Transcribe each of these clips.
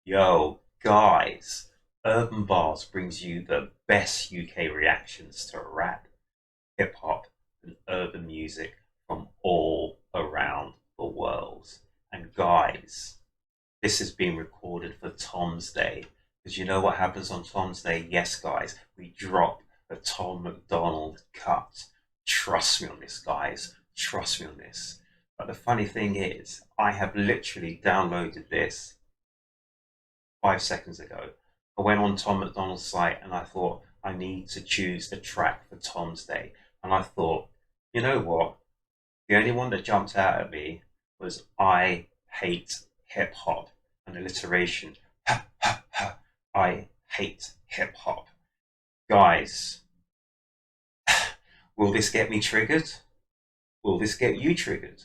Yo, guys, Urb'n Barz brings you the best UK reactions to rap, hip hop, and urban music from all around the world. And guys, this has been recorded for Tom's Day. Because you know what happens on Tom's Day? Yes, guys, we drop the Tom MacDonald cut. Trust me on this, guys. Trust me on this. But the funny thing is, I have literally downloaded this 5 seconds ago. I went on Tom MacDonald's site and I thought, I need to choose a track for Tom's Day. And I thought, you know what? The only one that jumped out at me was I hate hip hop, an alliteration. Ha, ha, ha. I hate hip hop. Guys, will this get me triggered? Will this get you triggered?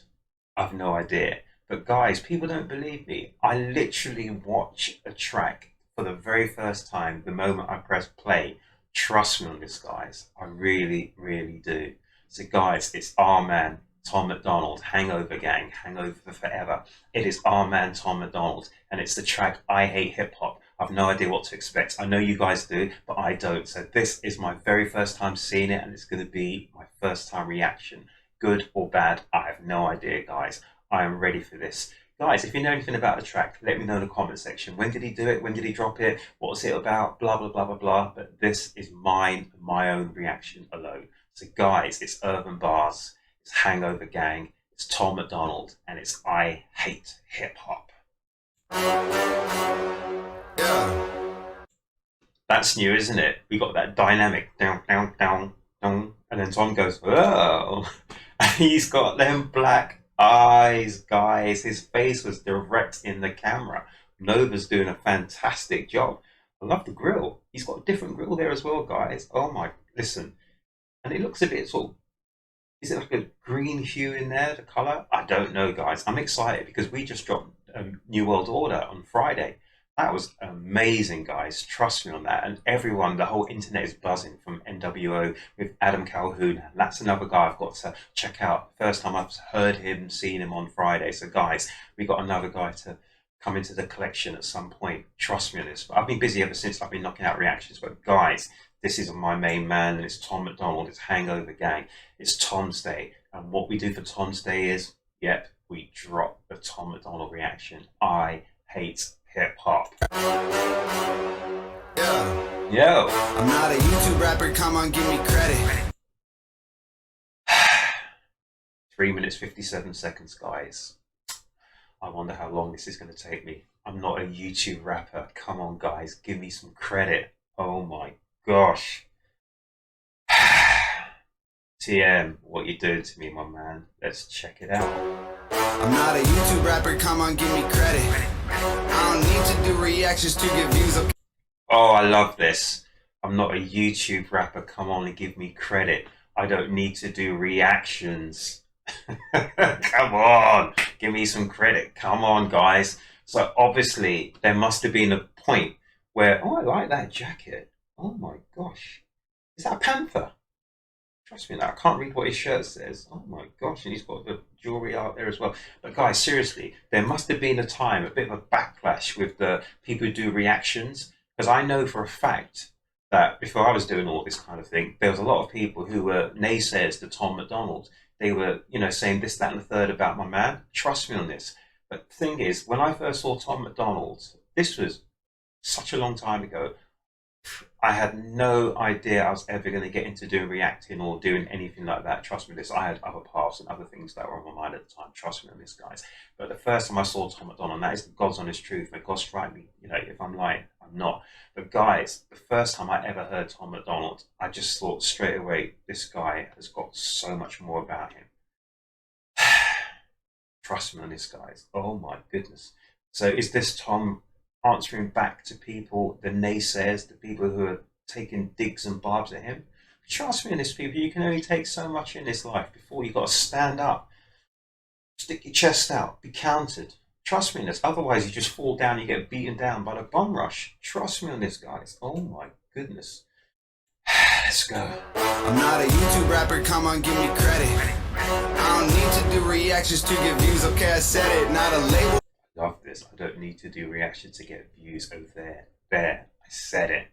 I've no idea. But guys, people don't believe me. I literally watch a track for the very first time the moment I press play. Trust me on this, guys. I really, really do. So guys, it's our man, Tom MacDonald, Hangover Gang, Hangover Forever. It is our man, Tom MacDonald, and it's the track I Hate Hip Hop. I've no idea what to expect. I know you guys do, but I don't. So this is my very first time seeing it, and it's going to be my first time reaction. Good or bad, I have no idea, guys. I am ready for this. Guys, if you know anything about the track, let me know in the comment section. When did he do it? When did he drop it? What was it about? Blah, blah, blah, blah, blah. But this is mine, my own reaction alone. So guys, it's Urb'n Barz, it's Hangover Gang, it's Tom MacDonald, and it's I Hate Hip Hop. Yeah. That's new, isn't it? We got that dynamic down, down, down, down, and then Tom goes, whoa. And he's got them black eyes, guys. His face was direct in the camera. Nova's doing a fantastic job. I love the grill. He's got a different grill there as well, guys. Oh my, listen. And it looks a bit sort of, is it like a green hue in there, the color? I don't know, guys. I'm excited because we just dropped New World Order on Friday. That was amazing, guys. Trust me on that. And everyone, the whole internet is buzzing from NWO with Adam Calhoun. That's another guy I've got to check out. First time I've heard him, seen him on Friday. So, guys, we got another guy to come into the collection at some point. Trust me on this. But I've been busy ever since. I've been knocking out reactions. But, guys, this is my main man, and it's Tom MacDonald. It's Hangover Gang. It's Tom's Day. And what we do for Tom's Day is, yep, we drop the Tom MacDonald reaction. I hate hip hop. Yeah. Yo. I'm not a YouTube rapper, come on, give me credit. 3 minutes 57 seconds, guys. I wonder how long this is going to take me. I'm not a YouTube rapper. Come on, guys, give me some credit. Oh my gosh. TM, what you doing to me, my man? Let's check it out. I'm not a YouTube rapper, come on, give me credit. I don't need to do reactions to get views. Oh, I love this. I'm not a YouTube rapper. Come on and give me credit. I don't need to do reactions. Come on, give me some credit. Come on, guys. So obviously there must have been a point where, oh, I like that jacket. Oh my gosh. Is that a panther? Trust me, now I can't read what his shirt says. Oh my gosh, and he's got the jewelry out there as well. But guys, seriously, there must have been a time, a bit of a backlash with the people who do reactions. Because I know for a fact that before I was doing all this kind of thing, there was a lot of people who were naysayers to Tom MacDonald. They were, saying this, that, and the third about my man. Trust me on this. But the thing is, when I first saw Tom MacDonald, this was such a long time ago. I had no idea I was ever going to get into doing reacting or doing anything like that. Trust me, this. I had other paths and other things that were on my mind at the time. Trust me on this, guys. But the first time I saw Tom MacDonald, that is the God's honest truth. May God strike me. If I'm lying, I'm not. But guys, the first time I ever heard Tom MacDonald, I just thought straight away, this guy has got so much more about him. Trust me on this, guys. Oh my goodness. So is this Tom answering back to people, the naysayers, the people who are taking digs and barbs at him? Trust me on this, people. You can only take so much in this life before you got to stand up, stick your chest out, be counted. Trust me on this. Otherwise, you just fall down, you get beaten down by the bum rush. Trust me on this, guys. Oh my goodness. Let's go. I'm not a YouTube rapper, come on, give me credit. I don't need to do reactions to get views, okay, I said it, not a label. Love this. I don't need to do reaction to get views. Oh, there. I said it.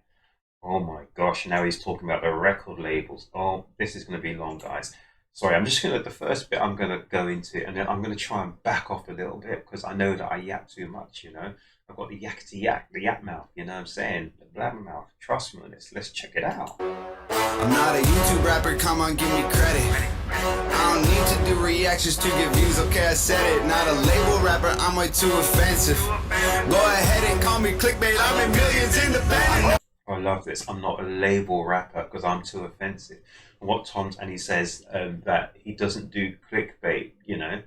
Oh my gosh, now he's talking about the record labels. Oh, this is going to be long, guys. Sorry, I'm just going to, the first bit I'm going to go into, and then I'm going to try and back off a little bit because I know that I yap too much, you know. I've got the yakety yak, the yap mouth, you know what I'm saying? The blabber mouth. Trust me on this. Let's check it out. I'm not a YouTube rapper, come on, give me credit. I don't need to do reactions to get views, okay, I said it. Not a label rapper, I'm way too offensive. Go ahead and call me clickbait, I'm in millions independent. I love this. I'm not a label rapper because I'm too offensive. And what Tom's, and he says that he doesn't do clickbait, you know.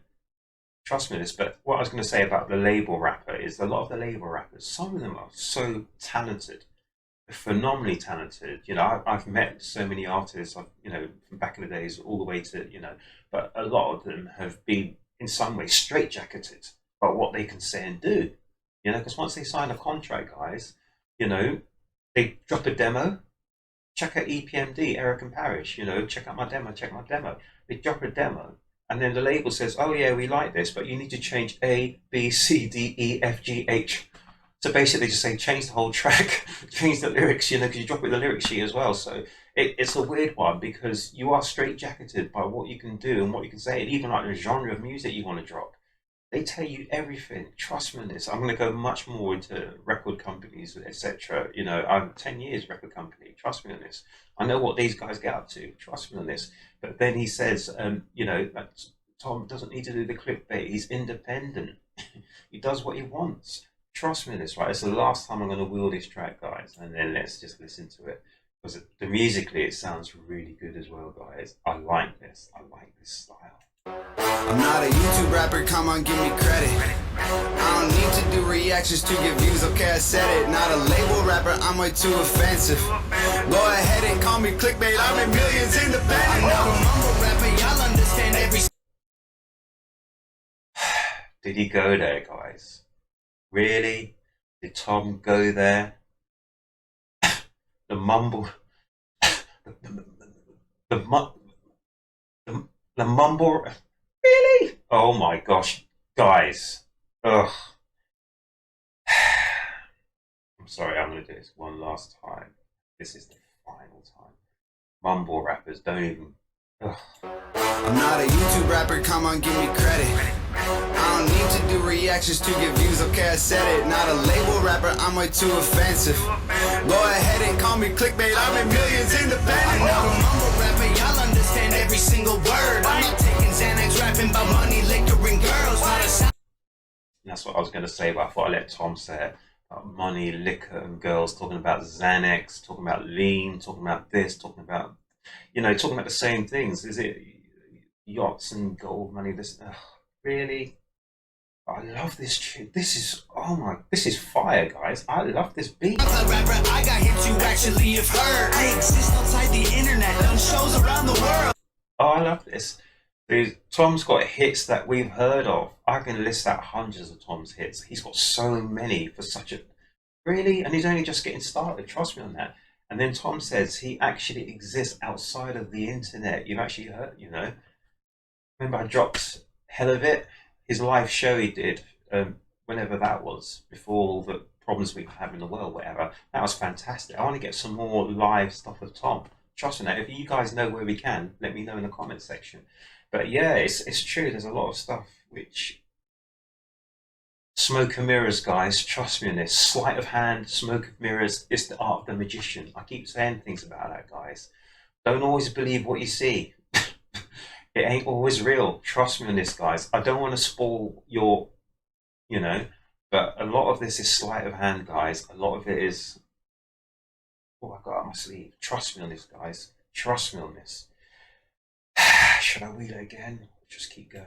Trust me this, but what I was going to say about the label rapper is a lot of the label rappers, some of them are so talented, phenomenally talented. You know, I've met so many artists, you know, from back in the days all the way to, you know, but a lot of them have been in some way straitjacketed by what they can say and do, you know, because once they sign a contract, guys, you know, they drop a demo, check out EPMD, Eric and Parrish, you know, check out my demo, check my demo. They drop a demo, and then the label says, oh yeah, we like this, but you need to change A, B, C, D, E, F, G, H. So basically just say, change the whole track, change the lyrics, you know, because you drop it in the lyric sheet as well. So it's a weird one because you are straitjacketed by what you can do and what you can say, and even like the genre of music you want to drop. They tell you everything. Trust me on this. I'm going to go much more into record companies, etc. You know, I'm 10 years record company. Trust me on this. I know what these guys get up to. Trust me on this. But then he says, you know, that Tom doesn't need to do the clickbait. He's independent. He does what he wants. Trust me on this, right? It's the last time I'm going to wheel this track, guys. And then let's just listen to it. Because musically, it sounds really good as well, guys. I like this. I like this style. I'm not a YouTube rapper, come on, give me credit. I don't need to do reactions to get views, okay, I said it. Not a label rapper, I'm way too offensive. Go ahead and call me clickbait, I'm in millions independent. I'm not a mumble rapper, y'all understand every... Did he go there, guys? Really? Did Tom go there? The mumble... The mumble, really? Oh my gosh, guys. Ugh. I'm sorry, I'm going to do this one last time. This is the final time. Mumble rappers, don't even... Ugh. I'm not a YouTube rapper, come on, give me credit. I don't need to do reactions to get views, okay, I said it. Not a label rapper, I'm way too offensive. Go ahead and call me clickbait, I'm in millions independent. I'm not a mumble rapper, y'all understand every single word. I'm not taking Xanax, rapping about money, liquor, and girls. Not a sound. That's what I was going to say, but I thought I'd let Tom say it. About money, liquor, and girls, talking about Xanax, talking about lean, talking about this, talking about, you know, talking about the same things. Is it yachts and gold money? This, really? I love this tune. This is, oh my, this is fire, guys. I love this beat. Rapper, I got hits you actually have heard. I exist outside the internet, done shows around the world. Oh, I love this. Dude, Tom's got hits that we've heard of. I can list out hundreds of Tom's hits. He's got so many for such a... Really? And he's only just getting started. Trust me on that. And then Tom says he actually exists outside of the internet. You've actually heard, you know. Remember I dropped Hell of It? His live show he did, whenever that was, before all the problems we have in the world, whatever. That was fantastic. I want to get some more live stuff with Tom. Trust me, if you guys know where we can, let me know in the comment section. But yeah, it's true. There's a lot of stuff which smoke and mirrors, guys. Trust me on this. Sleight of hand, smoke and mirrors. It's the art of the magician. I keep saying things about that, guys. Don't always believe what you see. It ain't always real. Trust me on this, guys. I don't want to spoil your, you know, but a lot of this is sleight of hand, guys. A lot of it is, oh, I got up my sleeve. Trust me on this, guys. Trust me on this. Should I wheel it again? Just keep going.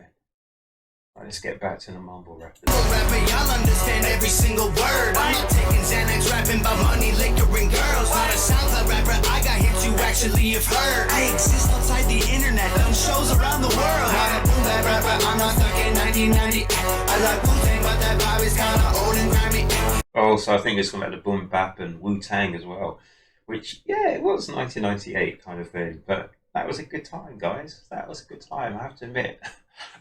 Right, let's get back to the mumble rappers. Rapper, y'all understand every single word. I'm not taking Xanax, rapping about money, liquor, and girls. Not a SoundCloud rapper, I got hits you actually have heard. I exist outside the internet, done shows around the world. Not a boom bap rapper, I'm not stuck in 1990. I like Wu-Tang, but that vibe is kinda old and grimy. Oh, so I think it's talking about the boom bap and Wu-Tang as well. Which, yeah, it was 1998 kind of thing, but that was a good time, guys. That was a good time, I have to admit.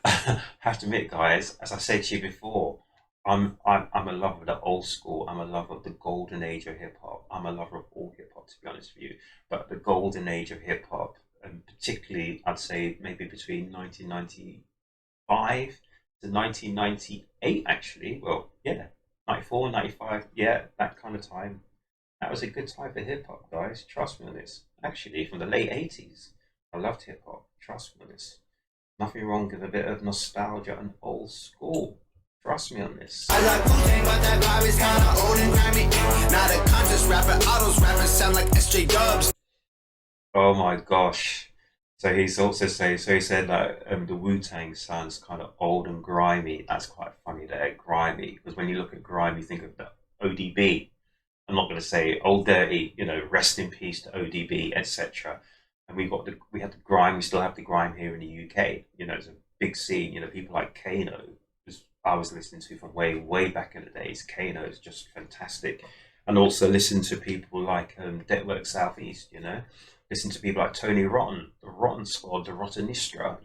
I have to admit, guys, as I said to you before, I'm a lover of the old school. I'm a lover of the golden age of hip hop. I'm a lover of all hip hop, to be honest with you. But the golden age of hip hop, and particularly, I'd say maybe between 1995 to 1998, actually. Well, yeah, 94, 95, yeah, that kind of time. That was a good time for hip hop, guys. Trust me on this. Actually, from the late 80s, I loved hip hop. Trust me on this. Nothing wrong with a bit of nostalgia and old school. Trust me on this. I like Wu-Tang, but that vibe is kinda old and grimy. Not a conscious rapper, all those rappers sound like SJ Dubs. Oh my gosh. So he's also saying, so he said that the Wu Tang sounds kind of old and grimy. That's quite funny there, grimy. Because when you look at grime, you think of the ODB. I'm not going to say old dirty, rest in peace to ODB, etc. And we had the grime. We still have the grime here in the UK. It's a big scene. People like Kano, I was listening to from way, way back in the days. Kano is just fantastic. And also listen to people like Network Southeast, listen to people like Tony Rotten, the Rotten Squad, the Rottenistra,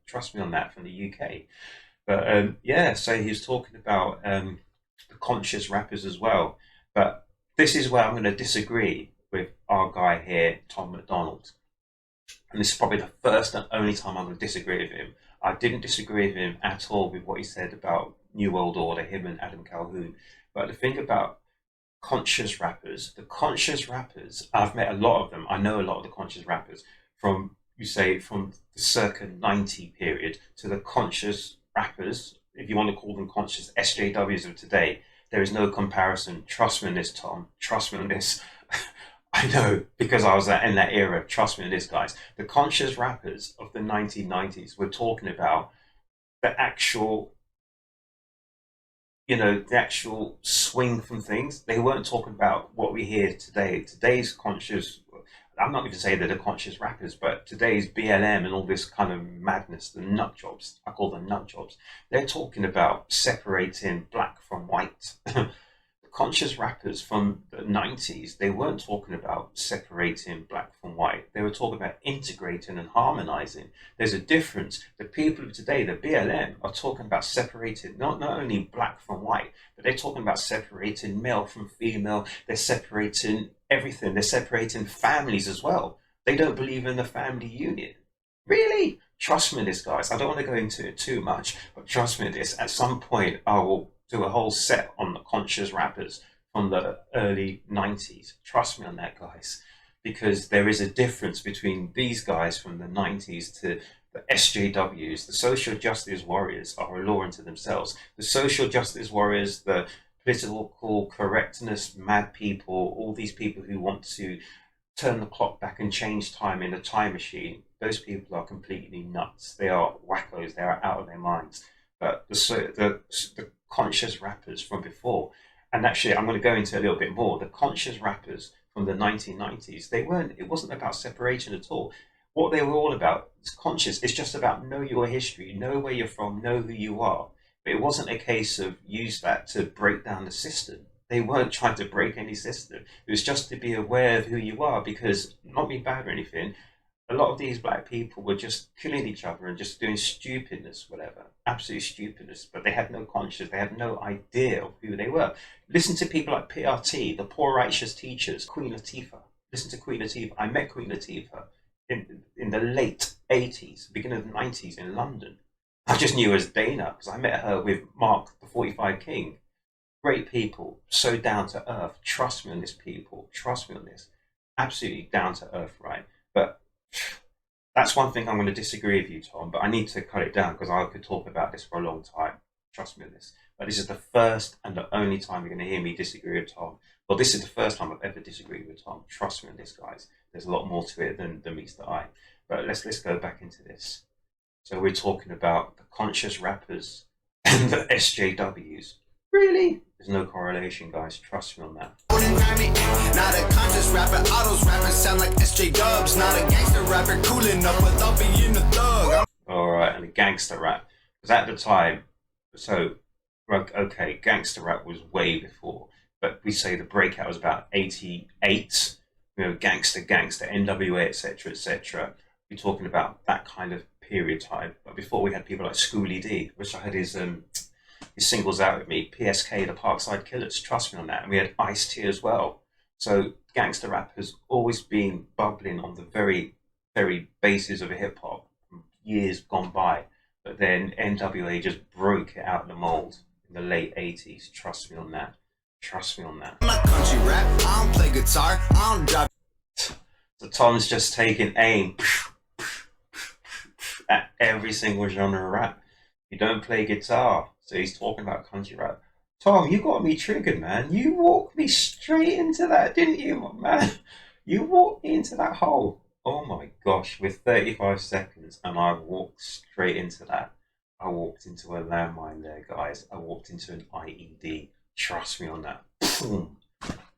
trust me on that, from the UK. But yeah, so he was talking about the conscious rappers as well. But this is where I'm going to disagree with our guy here, Tom MacDonald. And this is probably the first and only time I'm going to disagree with him. I didn't disagree with him at all with what he said about New World Order, him and Adam Calhoun. But the thing about conscious rappers, I've met a lot of them. I know a lot of the conscious rappers from the circa 90 period to the conscious rappers, if you want to call them conscious SJWs of today. There is no comparison. Trust me on this, Tom. Trust me on this. I know, because I was in that era. Trust me on this, guys. The conscious rappers of the 1990s were talking about the actual, the actual swing from things. They weren't talking about what we hear today. Today's conscious, I'm not going to say they're the conscious rappers, but today's BLM and all this kind of madness, the nut jobs, I call them nut jobs. They're talking about separating black from white. Conscious rappers from the 90s, they weren't talking about separating black from white. They were talking about integrating and harmonizing. There's a difference. The people of today, the BLM, are talking about separating not only black from white, but they're talking about separating male from female. They're separating everything. They're separating families as well. They don't believe in the family unit. Really? Trust me this, guys. I don't want to go into it too much, but trust me this. At some point, I will do a whole set on the conscious rappers from the early 90s. Trust me on that, guys, because there is a difference between these guys from the 90s to the SJWs. The social justice warriors are a law unto themselves. The social justice warriors, the political correctness mad people, all these people who want to turn the clock back and change time in a time machine, those people are completely nuts. They are wackos. They are out of their minds. But the conscious rappers from before, and actually I'm going to go into a little bit more, the conscious rappers from the 1990s, it wasn't about separation at all. What they were all about is conscious. It's just about know your history, know where you're from, know who you are. But it wasn't a case of use that to break down the system. They weren't trying to break any system. It was just to be aware of who you are, because, not being bad or anything, a lot of these black people were just killing each other and just doing stupidness, whatever, absolute stupidness, but they had no conscience, they had no idea of who they were. Listen to people like PRT, the Poor Righteous Teachers, Queen Latifah. Listen to Queen Latifah. I met Queen Latifah in the late 80s, beginning of the 90s in London. I just knew her as Dana because I met her with Mark, the 45 King. Great people, so down to earth. Trust me on this, people. Trust me on this. Absolutely down to earth, right? But that's one thing I'm going to disagree with you, Tom, but I need to cut it down because I could talk about this for a long time. Trust me on this. But this is the first and the only time you're going to hear me disagree with Tom. Well, this is the first time I've ever disagreed with Tom. Trust me on this, guys. There's a lot more to it than meets the eye. But let's go back into this. So we're talking about the conscious rappers and the SJWs. Really? There's no correlation, guys. Trust me on that. Not a conscious rapper, all those rappers sound like SJ Dubs. Not a gangster rapper, cool enough without being a thug. Alright, and the gangster rap. Because at the time, okay, gangster rap was way before. But we say the breakout was about 88. Gangster, NWA, etc., etc. We're talking about that kind of period time. But before we had people like Schoolie D, which I had his his singles out with me, PSK, the Parkside Killers, trust me on that. And we had Ice-T as well. So gangster rap has always been bubbling on the very, very basis of hip hop, years gone by. But then NWA just broke it out of the mold in the late 80s. Trust me on that. Trust me on that. I'm not country rap, I don't play guitar, I don't drive. So Tom's just taking aim at every single genre of rap. You don't play guitar, so he's talking about country rap. Tom, you got me triggered, man. You walked me straight into that, didn't you, my man? You walked me into that hole. Oh my gosh, with 35 seconds, and I walked straight into that. I walked into a landmine there, guys. I walked into an IED. Trust me on that. Boom.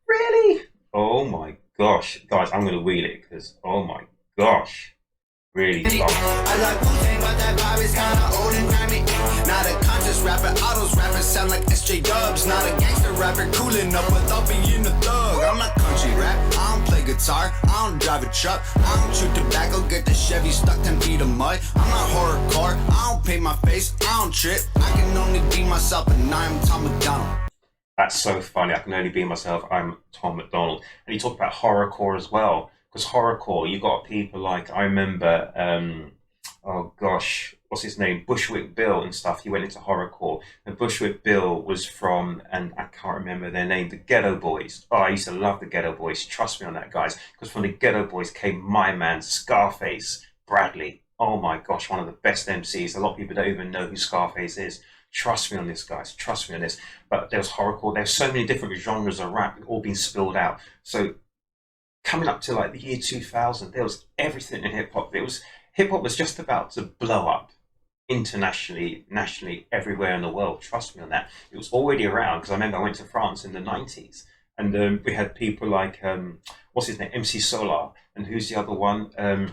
Really? Oh my gosh. Guys, I'm going to wheel it because, oh my gosh. Really tough. I like Wu-Tang, but that vibe is kinda old and grimy. Not a conscious rapper, all those rappers sound like SJ Dubs. Not a gangster rapper, cooling up without being a thug. I'm not country rap, I don't play guitar, I don't drive a truck, I don't chew tobacco, get the Chevy stuck 10 feet of mud. I'm not horrorcore, I don't paint my face, I don't trip. I can only be myself, and I'm Tom MacDonald. That's so funny. I can only be myself. I'm Tom MacDonald. And you talk about horrorcore as well. Because horrorcore, you got people like, I remember, oh gosh, what's his name? Bushwick Bill and stuff. He went into horrorcore. And Bushwick Bill was from, and I can't remember their name, the Ghetto Boys. Oh, I used to love the Ghetto Boys. Trust me on that, guys. Because from the Ghetto Boys came my man, Scarface Bradley. Oh my gosh, one of the best MCs. A lot of people don't even know who Scarface is. Trust me on this, guys. Trust me on this. But there was horrorcore. There's so many different genres of rap, all being spilled out. So coming up to like the year 2000, there was everything in hip hop. Hip hop was just about to blow up internationally, nationally, everywhere in the world. Trust me on that. It was already around because I remember I went to France in the 90s, and we had people like what's his name, MC Solar, and who's the other one? Oh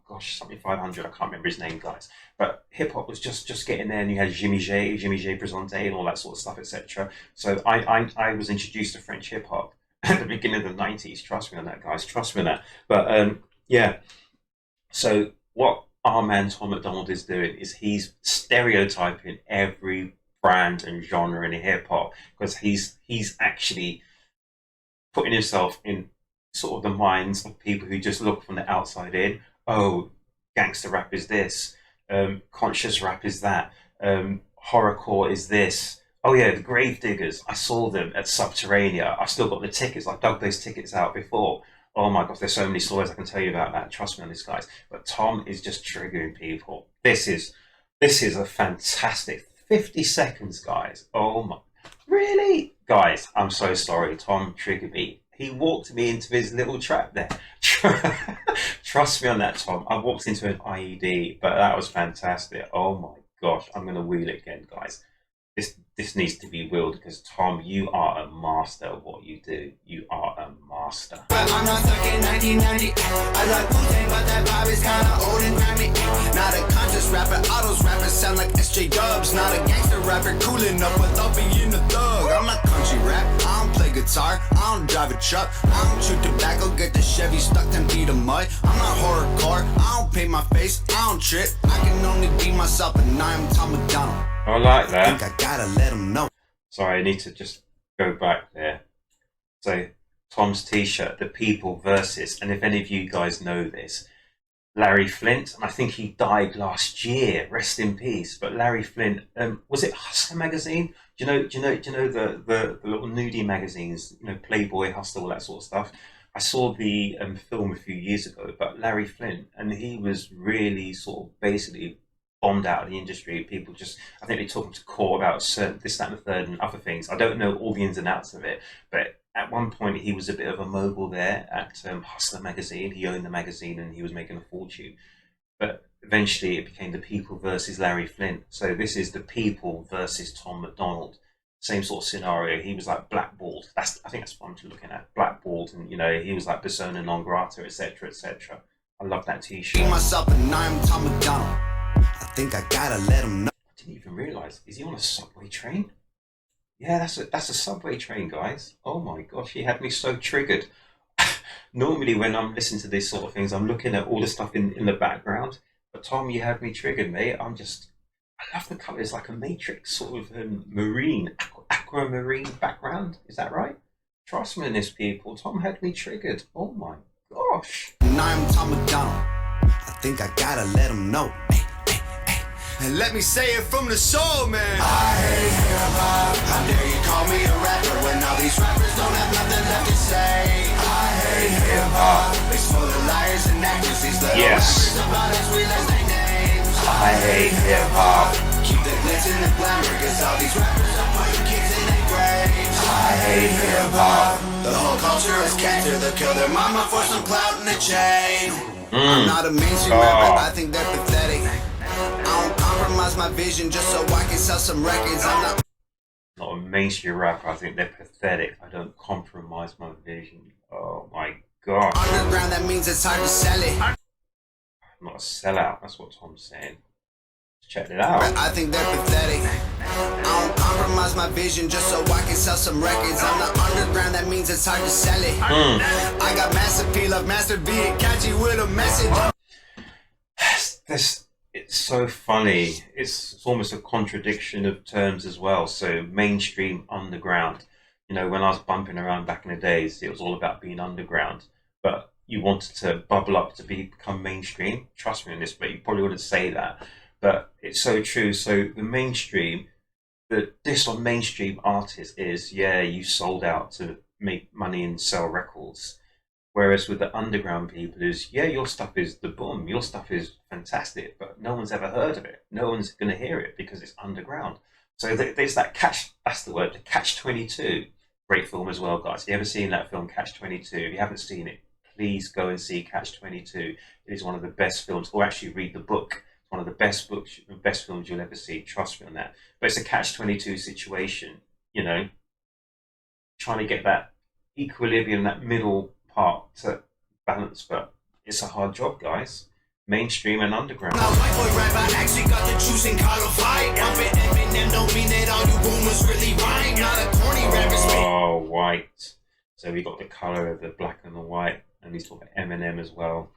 gosh, something 500. I can't remember his name, guys. But hip hop was just getting there, and you had Jimmy J Presente, and all that sort of stuff, etc. So I was introduced to French hip hop at the beginning of the 90s. Trust me on that, guys. Trust me on that. But yeah. So what our man Tom MacDonald is doing is he's stereotyping every brand and genre in hip hop, because he's actually putting himself in sort of the minds of people who just look from the outside in. Oh, gangster rap is this, conscious rap is that, horrorcore is this. Oh yeah, the Gravediggers. I saw them at Subterranea. I've still got the tickets. I dug those tickets out before. Oh my gosh, there's so many stories I can tell you about that. Trust me on this, guys. But Tom is just triggering people. This is a fantastic 50 seconds, guys. Oh my, really? Guys, I'm so sorry. Tom triggered me. He walked me into his little trap there. Trust me on that, Tom. I walked into an IED, but that was fantastic. Oh my gosh, I'm going to wheel it again, guys. This needs to be wheeled because, Tom, you are a master of what you do. You are a master. I'm not stuck in 1990. I like Wu-Tang, but that vibe is kinda old and grimy. Not a conscious rapper, all those rappers sound like SJ Dubs. Not a gangster rapper, cooling up without being a thug. I'm not country rap, I don't play guitar, I don't drive a truck, I don't chew tobacco, get the Chevy stuck 10 feet of mud. I'm not horrorcore, I don't paint my face, I don't trip. I can only be myself, and I'm Tom MacDonald. I like that. I think I gotta let him know. Sorry, I need to just go back there. So, Tom's t-shirt, The People Versus, and if any of you guys know this, Larry Flint, and I think he died last year, rest in peace, but Larry Flint, was it Hustler magazine? Do you know the little nudie magazines, Playboy, Hustler, all that sort of stuff? I saw the film a few years ago, but Larry Flint, and he was really sort of basically bombed out of the industry. People just, I think they took him to court about certain this, that, and the third, and other things. I don't know all the ins and outs of it, but at one point he was a bit of a mogul there at Hustler magazine. He owned the magazine and he was making a fortune. But eventually it became The People versus Larry Flint. So this is The People versus Tom MacDonald. Same sort of scenario. He was like blackballed. I think that's what I'm looking at. Blackballed, and he was like persona non grata, etc., etc. I love that t-shirt. Be myself, and I'm Tom MacDonald. I think I gotta let him know. I didn't even realise. Is he on a subway train? Yeah, that's a subway train, guys. Oh my gosh, he had me so triggered. Normally when I'm listening to these sort of things, I'm looking at all the stuff in the background. But Tom, you had me triggered, mate. I'm just I love the colour. It's like a matrix sort of marine, aquamarine background. Is that right? Trust me in this, people. Tom had me triggered. Oh my gosh. And I'm Tom MacDonald. I think I gotta let him know. And let me say it from the soul, man. I hate hip-hop. How dare you call me a rapper when all these rappers don't have nothing left to say. I hate hip-hop. It's full of liars and actors. These little rappers about us, we less their names. I hate hip-hop. Keep the glitz and the glamour, cause all these rappers are putting kids in their graves. I hate hip-hop. The whole culture is cancer. They'll kill their mama for some clout and a chain. I'm not a mainstream rapper, I think they're pathetic. I don't compromise my vision just so I can sell some records. I'm not a mainstream rapper, I think they're pathetic. I don't compromise my vision. Oh my god. Underground, that means it's hard to sell it. I'm not a sellout, that's what Tom's saying. Check it out. I think they're pathetic. I don't compromise my vision just so I can sell some records. I'm not underground, that means it's hard to sell it. I got massive appeal of Master B and catchy with a message. It's so funny. It's almost a contradiction of terms as well. So mainstream, underground. You know, when I was bumping around back in the days, it was all about being underground. But you wanted to bubble up to become mainstream. Trust me on this, but you probably wouldn't say that. But it's so true. So the mainstream, the diss on mainstream artists is, yeah, you sold out to make money and sell records. Whereas with the underground people is, yeah, your stuff is the boom, your stuff is fantastic, but no one's ever heard of it. No one's going to hear it because it's underground. So there's that that's the word, the catch-22. Great film as well, guys. If you ever seen that film, Catch-22, if you haven't seen it, please go and see Catch-22. It is one of the best films, or actually read the book. It's one of the best books, the best films you'll ever see. Trust me on that. But it's a catch-22 situation, you know, trying to get that equilibrium, that middle part to balance, but it's a hard job, guys. Mainstream and underground. Now, white boy rap, I actually got the juice and caught a fight. Bumping Eminem don't mean that all you boomers really right. Not a corny rapper. Oh, white. So we got the color of the black and the white, and he's talking Eminem as well.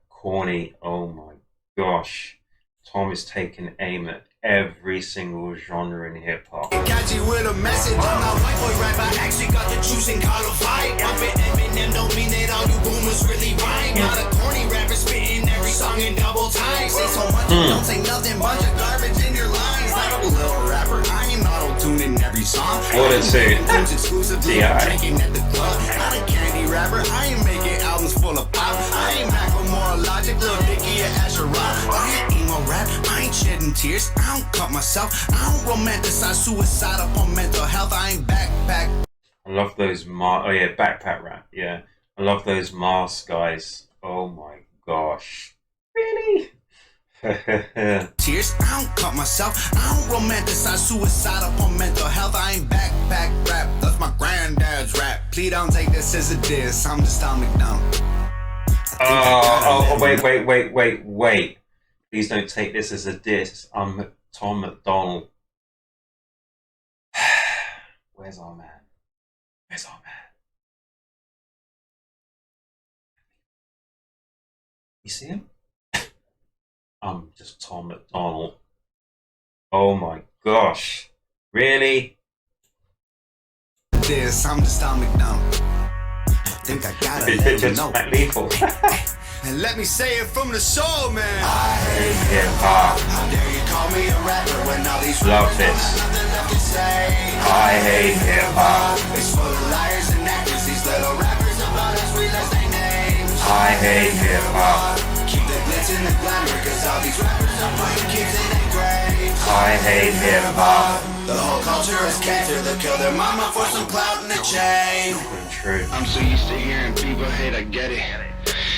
Corny. Oh my gosh. Tom is taking aim at every single genre in hip hop. Catchy with a message. I'm not white boy rap, I actually got the juice and caught a fight. Bumping Eminem don't mean that all you boomers really right. Not a corny rapper spitting every song in double time. Say so much, don't say nothing, bunch of garbage in your lines. Not a little rapper, I ain't auto-tuning every song. What is it? Exclusively drinking at the club. Not a candy rapper, I ain't making albums full of pop. I ain't Macklemore, Logic, Lil Dicky, or Asher Rock. I ain't emo rap, I ain't shedding tears. I don't cut myself, I don't romanticize suicide up on mental health. I ain't backpack. I love those backpack rap. Yeah, I love those masks, guys. Oh my gosh, really? Tears, I don't cut myself, I don't romanticize suicide up on mental health. I ain't backpack rap, that's my granddad's rap. Please don't take this as a diss, I'm just Tom MacDonald. Wait. Please don't take this as a diss. I'm Tom MacDonald. Where's our man? Where's our man? You see him? I'm just Tom MacDonald. Oh my gosh. Really? This, I'm just Tom MacDonald. Think I gotta let you know. And let me say it from the soul, man. I hate hip-hop. How dare you call me a rapper when all these love this. Nothing left to say. I hate hip-hop. It's full of liars and actors. These little rappers about us, we list their names. I hate hip-hop. Keep the glitz and the glamour, cause all these rappers are putting kids in their graves. I hate hip-hop. The whole culture is cancer. They'll kill their mama for some clout and a chain. True. I'm so used to hearing people hate, I get it.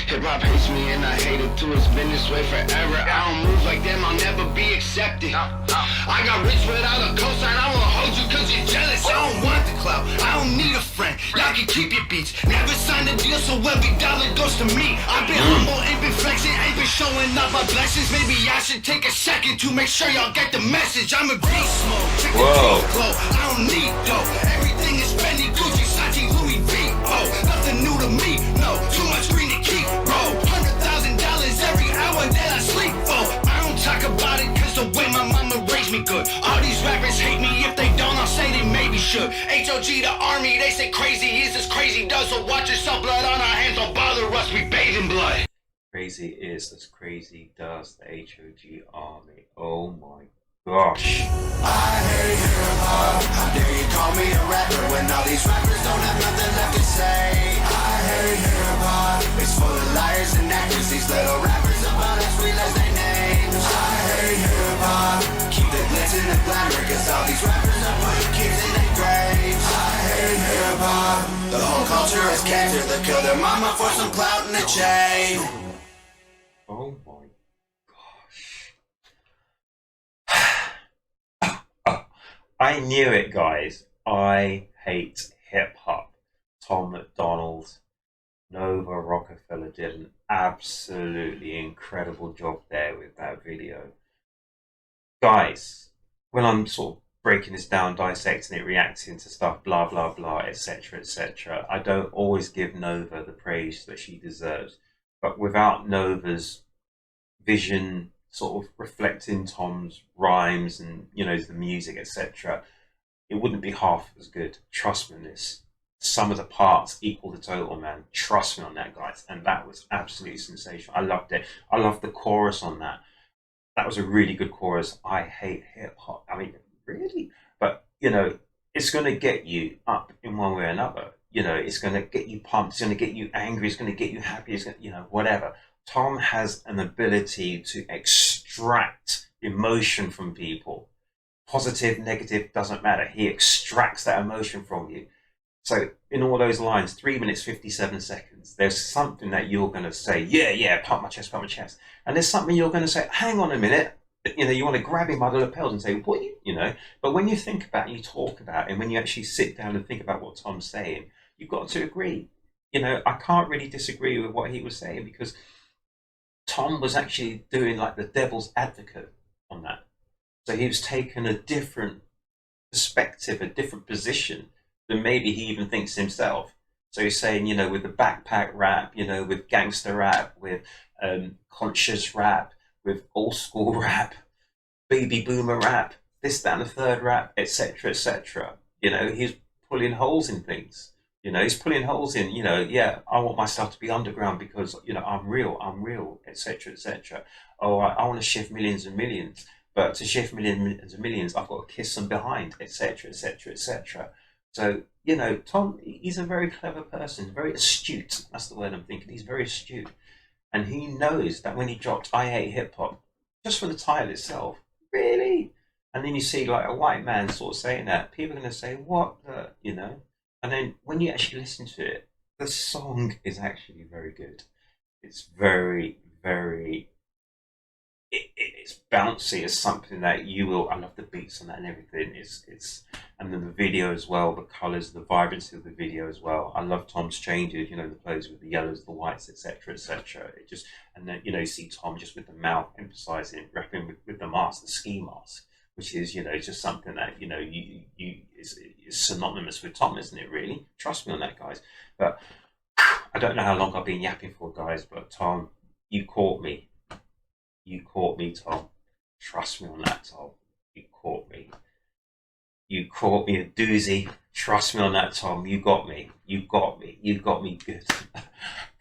Hip-hop hates me and I hate it too. It's been this way forever. I don't move like them, I'll never be accepted. I got rich without a cosign. I won't hold you cause you're jealous. I don't want the clout, I don't need a friend. Y'all can keep your beats. Never signed a deal so every dollar goes to me. I've been humble, ain't been flexing, ain't been showing off my blessings. Maybe I should take a second to make sure y'all get the message. I'm a beast mode, check the flow. I don't need dough. Everything is Fendi, Gucci, Sachi, Louis V. Oh, nothing new to me, no. Too much green to keep. Bro, $100,000 every hour that I sleep. Oh, I don't talk about it cause the way my mama HOG the army, they say crazy is as crazy does. So watch yourself, blood on our hands, don't bother us, we bathe in blood. Crazy is as crazy does, the HOG army. Oh my gosh. I hate hip-hop. How dare you call me a rapper when all these rappers don't have nothing left to say. I hate hip-hop. It's full of liars and actors. These little rappers about as real as their names. I hate hip-hop. Keep the glitz and the glamour, cause all these rappers are putting kids in their graves. I hate hip-hop. The whole culture is cancer. They kill their mama for some clout and a chain. Oh my gosh. I knew it, guys. I hate hip hop. Tom MacDonald, Nova Rockefeller did an absolutely incredible job there with that video. Guys, when I'm sort of breaking this down, dissecting it, reacting to stuff, blah, blah, blah, etc., etc., I don't always give Nova the praise that she deserves. But without Nova's vision, sort of reflecting Tom's rhymes and, you know, the music, etc., it wouldn't be half as good. Trust me on this. Some of the parts equal the total, man. Trust me on that, guys. And that was absolutely sensational. I loved it. I loved the chorus on that. That was a really good chorus. I hate hip hop. I mean, really? But, you know, it's going to get you up in one way or another. You know, it's going to get you pumped. It's going to get you angry. It's going to get you happy. It's going to, you know, whatever. Tom has an ability to extract emotion from people. Positive, negative, doesn't matter. He extracts that emotion from you. So in all those lines, 3 minutes, 57 seconds, there's something that you're going to say, yeah, pump my chest, pump my chest. And there's something you're going to say, hang on a minute. You know, you want to grab him by the lapels and say, what, you know? But when you think about it, you talk about it, and when you actually sit down and think about what Tom's saying, you've got to agree. You know, I can't really disagree with what he was saying, because Tom was actually doing like the devil's advocate on that. So he was taking a different perspective, a different position than maybe he even thinks himself. So he's saying, you know, with the backpack rap, you know, with gangster rap, with conscious rap, with old school rap, baby boomer rap, this, that, and the third rap, etc., etc. You know, he's pulling holes in things. You know, he's pulling holes in, you know, yeah, I want my stuff to be underground because, you know, I'm real, etc., etc. Oh, I want to shift millions and millions, but to shift millions and millions, I've got to kiss them behind, etc., etc., etc. So, you know, Tom, he's a very clever person, very astute. That's the word I'm thinking. He's very astute. And he knows that when he dropped I Hate Hip Hop, just for the title itself, really? And then you see like a white man sort of saying that, people are going to say, what the, you know? And then when you actually listen to it, the song is actually very good. It's very, very, it's bouncy. It's something that you will, I love the beats on that and everything. It's, and then the video as well, the colors, the vibrancy of the video as well. I love Tom's changes, you know, the plays with the yellows, the whites, etc., etc. It just, and then, you know, you see Tom just with the mouth emphasizing, rapping with the mask, the ski mask, which is, you know, just something that, you know, you is synonymous with Tom, isn't it, really? Trust me on that, guys. But I don't know how long I've been yapping for, guys, but Tom, you caught me. You caught me, Tom. Trust me on that, Tom. You caught me. You caught me a doozy. Trust me on that, Tom. You got me. You got me. You got me good.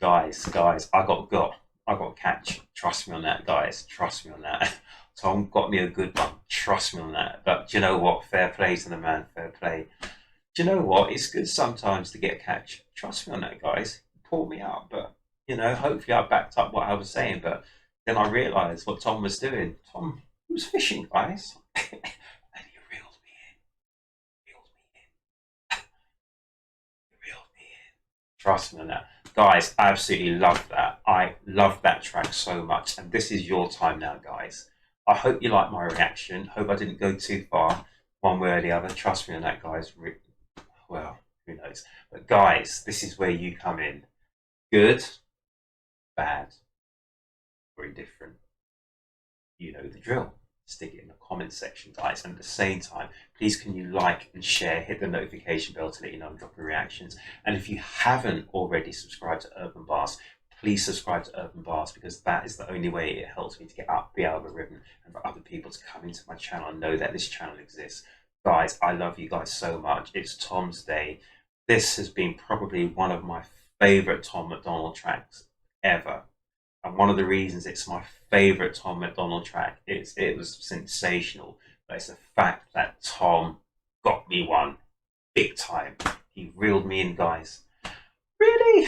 guys, I got catch. Trust me on that, guys. Trust me on that. Tom got me a good one. Trust me on that. But do you know what? Fair play to the man. Fair play. Do you know what? It's good sometimes to get a catch. Trust me on that, guys. He pulled me out. But, you know, hopefully I backed up what I was saying. But then I realised what Tom was doing. Tom, he was fishing, guys. And he reeled me in. He reeled me in. Trust me on that. Guys, I absolutely love that. I love that track so much. And this is your time now, guys. I hope you like my reaction. Hope I didn't go too far one way or the other. Trust me on that, guys. Well, who knows? But guys, this is where you come in. Good, bad, or indifferent. You know the drill. Stick it in the comment section, guys. And at the same time, please can you like and share, hit the notification bell to let you know I'm dropping reactions. And if you haven't already subscribed to Urb'n Barz, please subscribe to Urb'n Barz, because that is the only way it helps me to get up the algorithm and for other people to come into my channel and know that this channel exists. Guys, I love you guys so much. It's Tom's Day. This has been probably one of my favorite Tom MacDonald tracks ever. And one of the reasons it's my favorite Tom MacDonald track is it was sensational. But it's the fact that Tom got me one big time. He reeled me in, guys. Really?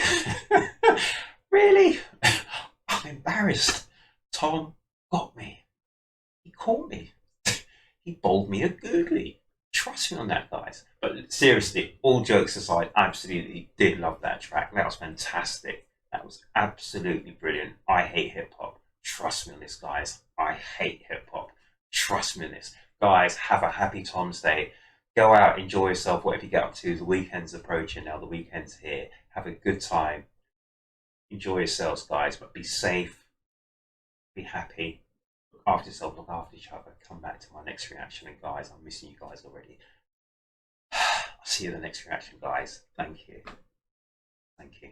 Really? I'm embarrassed. Tom got me. He caught me. He bowled me a googly. Trust me on that, guys. But seriously, all jokes aside, absolutely did love that track. That was fantastic. That was absolutely brilliant. I hate hip hop. Trust me on this, guys. I hate hip hop. Trust me on this. Guys, have a happy Tom's Day. Go out, enjoy yourself, whatever you get up to. The weekend's approaching now. The weekend's here. Have a good time. Enjoy yourselves, guys, but be safe. Be happy. Look after yourself, look after each other. Come back to my next reaction. And guys, I'm missing you guys already. I'll see you in the next reaction, guys. Thank you. Thank you.